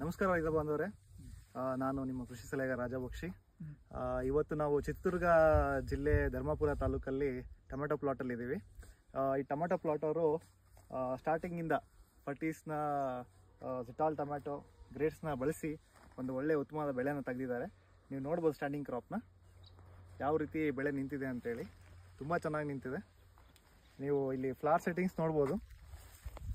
ನಮಸ್ಕಾರ ರೈತ ಬಾಂಧವರೇ, ನಾನು ನಿಮ್ಮ ಕೃಷಿ ಸಲಹೆಗಾರ ರಾಜ ಬಕ್ಷಿ. ಇವತ್ತು ನಾವು ಚಿತ್ರದುರ್ಗ ಜಿಲ್ಲೆ ಧರ್ಮಪುರ ತಾಲೂಕಲ್ಲಿ ಟೊಮೆಟೊ ಪ್ಲಾಟಲ್ಲಿ ಇದ್ದೀವಿ. ಈ ಟೊಮೆಟೊ ಪ್ಲಾಟ್ ಅವರು ಸ್ಟಾರ್ಟಿಂಗಿಂದ ಪಟೀಸ್ನ ಜಿಟಾಲ್ ಟೊಮೆಟೊ ಗ್ರೇಡ್ಸ್ನ ಬಳಸಿ ಒಂದು ಒಳ್ಳೆಯ ಉತ್ತಮವಾದ ಬೆಳೆಯನ್ನು ತೆಗೆದಿದ್ದಾರೆ. ನೀವು ನೋಡ್ಬೋದು ಸ್ಟ್ಯಾಂಡಿಂಗ್ ಕ್ರಾಪ್ನ ಯಾವ ರೀತಿ ಬೆಳೆ ನಿಂತಿದೆ ಅಂತೇಳಿ. ತುಂಬ ಚೆನ್ನಾಗಿ ನಿಂತಿದೆ. ನೀವು ಇಲ್ಲಿ ಫ್ಲವರ್ ಸೆಟ್ಟಿಂಗ್ಸ್ ನೋಡ್ಬೋದು,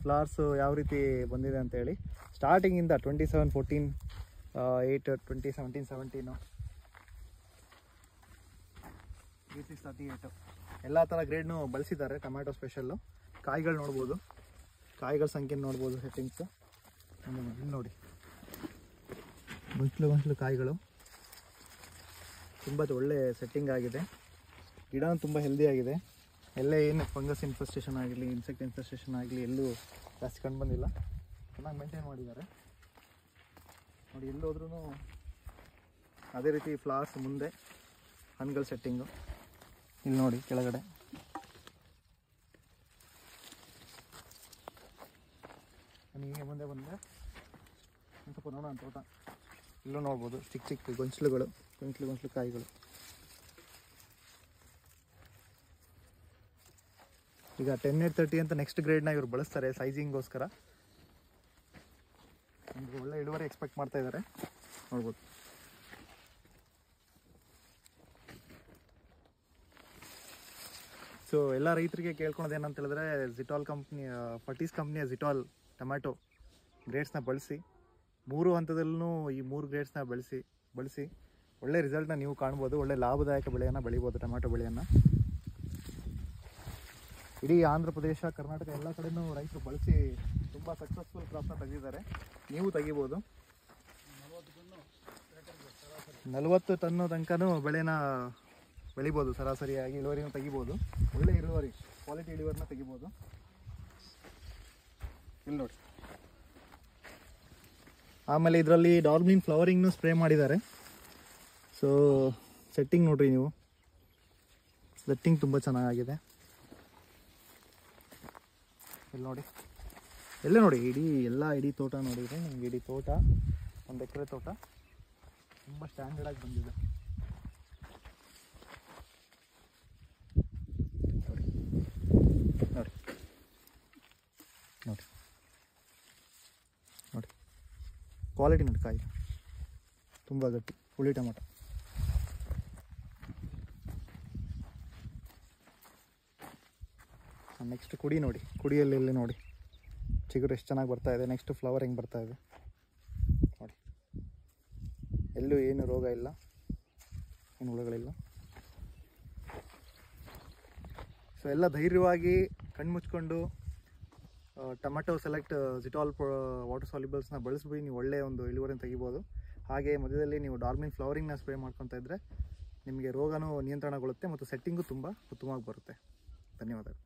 ಫ್ಲವರ್ಸು ಯಾವ ರೀತಿ ಬಂದಿದೆ ಅಂತೇಳಿ. ಸ್ಟಾರ್ಟಿಂಗಿಂದ 27-14, 8, 20-17-17, 36-38 ಎಲ್ಲ ಥರ ಗ್ರೇಡ್ನು ಬಳಸಿದ್ದಾರೆ. Tomato special. ಕಾಯಿಗಳು ನೋಡ್ಬೋದು, ಕಾಯಿಗಳ ಸಂಖ್ಯೆ ನೋಡ್ಬೋದು. ಸೆಟ್ಟಿಂಗ್ಸು ನೋಡಿ, ಗೊಂಚಲು ಕಾಯಿಗಳು ತುಂಬ ಒಳ್ಳೆ ಸೆಟ್ಟಿಂಗ್ ಆಗಿದೆ. ಗಿಡ ತುಂಬ ಹೆಲ್ದಿ ಆಗಿದೆ. ಎಲ್ಲೇ ಏನು ಫಂಗಸ್ ಇನ್ಫೆಸ್ಟೇಷನ್ ಆಗಿರಲಿ, ಇನ್ಸೆಕ್ಟ್ ಇನ್ಫೆಸ್ಟೇಷನ್ ಆಗಲಿ ಎಲ್ಲೂ ಜಾಸ್ತಿ ಕಂಡು ಬಂದಿಲ್ಲ. ಚೆನ್ನಾಗಿ ಮೇಂಟೈನ್ ಮಾಡಿದ್ದಾರೆ ನೋಡಿ. ಎಲ್ಲೋದ್ರೂ ಅದೇ ರೀತಿ ಫ್ಲವರ್ಸ್ ಮುಂದೆ ಹಣ್ಣುಗಳ ಸೆಟ್ಟಿಂಗು ಇಲ್ಲಿ ನೋಡಿ. ಕೆಳಗಡೆ ಹೀಗೆ ಮುಂದೆ ಬಂದರೆ ಸ್ವಲ್ಪ ನೋಡೋಣ ತೋಟ. ಇಲ್ಲೂ ನೋಡ್ಬೋದು ಚಿಕ್ಕ ಗೊಂಚಲುಗಳು, ಗೊಂಚಲು ಕಾಯಿಗಳು. ಈಗ 10-8-30 ಅಂತ ನೆಕ್ಸ್ಟ್ ಗ್ರೇಡ್ನ ಇವರು ಬಳಸ್ತಾರೆ ಸೈಜಿಂಗ್ಗೋಸ್ಕರ. ಒಂದು ಒಳ್ಳೆ ಇಳುವರಿ ಎಕ್ಸ್ಪೆಕ್ಟ್ ಮಾಡ್ತಾ ಇದ್ದಾರೆ, ನೋಡ್ಬೋದು. ಸೊ ಎಲ್ಲ ರೈತರಿಗೆ ಕೇಳ್ಕೊಳೋದು ಏನಂತ ಹೇಳಿದ್ರೆ, ಜಿಟಾಲ್ ಕಂಪ್ನಿ, ಪಟೀಸ್ ಕಂಪ್ನಿಯ ಜಿಟಾಲ್ ಟೊಮ್ಯಾಟೊ ಗ್ರೇಡ್ಸ್ನ ಬಳಸಿ 3 ಹಂತದಲ್ಲೂ ಈ 3 ಗ್ರೇಡ್ಸ್ನ ಬಳಸಿ ಒಳ್ಳೆ ರಿಸಲ್ಟ್ನ ನೀವು ಕಾಣ್ಬೋದು. ಒಳ್ಳೆ ಲಾಭದಾಯಕ ಬೆಳೆಯನ್ನು ಬೆಳಿಬೋದು, ಟೊಮ್ಯಾಟೊ ಬೆಳೆಯನ್ನು. ಇಡೀ ಆಂಧ್ರ ಪ್ರದೇಶ, ಕರ್ನಾಟಕ ಎಲ್ಲ ಕಡೆಯೂ ರೈತರು ಬಳಸಿ ತುಂಬ ಸಕ್ಸಸ್ಫುಲ್ ಕ್ರಾಪ್ನ ತೆಗೆದಿದ್ದಾರೆ. ನೀವು ತೆಗಿಬೋದು. 40 ಟನ್ನು ತನಕನೂ ಬೆಳೆನ ಬೆಳಿಬೋದು. ಸರಾಸರಿಯಾಗಿ ಇಳುವರಿನೂ ತೆಗಿಬೋದು. ಒಳ್ಳೆ ಇಳುವರಿ, ಕ್ವಾಲಿಟಿ ಇಳುವರಿನ ತೆಗಿಬೋದು. ಇಲ್ಲಿ ನೋಡಿ. ಆಮೇಲೆ ಇದರಲ್ಲಿ ಡಾರ್ಮಿನ್ ಫ್ಲವರಿಂಗ್ನು ಸ್ಪ್ರೇ ಮಾಡಿದ್ದಾರೆ. ಸೊ ಸೆಟ್ಟಿಂಗ್ ನೋಡ್ರಿ ನೀವು, ಸೆಟ್ಟಿಂಗ್ ತುಂಬ ಚೆನ್ನಾಗಿದೆ. ಇಲ್ಲಿ ನೋಡಿ, ಎಲ್ಲ ನೋಡಿ, ಇಡೀ ತೋಟ ನೋಡಿದರೆ ನಿಮ್ಗೆ ಇಡೀ ತೋಟ 1 ಎಕರೆ ತೋಟ ತುಂಬ ಸ್ಟ್ಯಾಂಡರ್ಡಾಗಿ ಬಂದಿದೆ. ನೋಡಿ ನೋಡಿ ನೋಡಿ ಕ್ವಾಲಿಟಿ ನೋಡಿ. ಕಾಯಿ ತುಂಬ ಗಟ್ಟಿ, ಹುಳಿ ಟೊಮೆಟೊ. ನೆಕ್ಸ್ಟ್ ಕುಡಿ ನೋಡಿ, ಕುಡಿಯಲ್ಲಿ ನೋಡಿ ಚಿಗುರು ಎಷ್ಟು ಚೆನ್ನಾಗಿ ಬರ್ತಾ ಇದೆ. ನೆಕ್ಸ್ಟ್ ಫ್ಲವರ್ ಹೆಂಗೆ ಬರ್ತಾ ಇದೆ ನೋಡಿ. ಎಲ್ಲೂ ಏನು ರೋಗ ಇಲ್ಲ, ಏನು ಹುಳುಗಳಿಲ್ಲ. ಸೊ ಎಲ್ಲ ಧೈರ್ಯವಾಗಿ ಕಣ್ಮುಚ್ಕೊಂಡು ಟೊಮೆಟೊ ಸೆಲೆಕ್ಟ್ ಜಿಟಾಲ್ ವಾಟರ್ ಸಾಲ್ಯುಬಲ್ಸ್ನ ಬಳಸ್ಬಿಟ್ಟು ನೀವು ಒಳ್ಳೆಯ ಒಂದು ಇಳುವರಿನ ತೆಗಿಬೋದು. ಹಾಗೆ ಮಧ್ಯದಲ್ಲಿ ನೀವು ಡಾರ್ಮಿನ್ ಫ್ಲವರಿಂಗ್ನ ಸ್ಪ್ರೇ ಮಾಡ್ಕೊತಾ ಇದ್ದರೆ ನಿಮಗೆ ರೋಗನೂ ನಿಯಂತ್ರಣಗೊಳ್ಳುತ್ತೆ ಮತ್ತು ಸೆಟ್ಟಿಂಗು ತುಂಬ ಉತ್ತಮವಾಗಿ ಬರುತ್ತೆ. ಧನ್ಯವಾದಗಳು.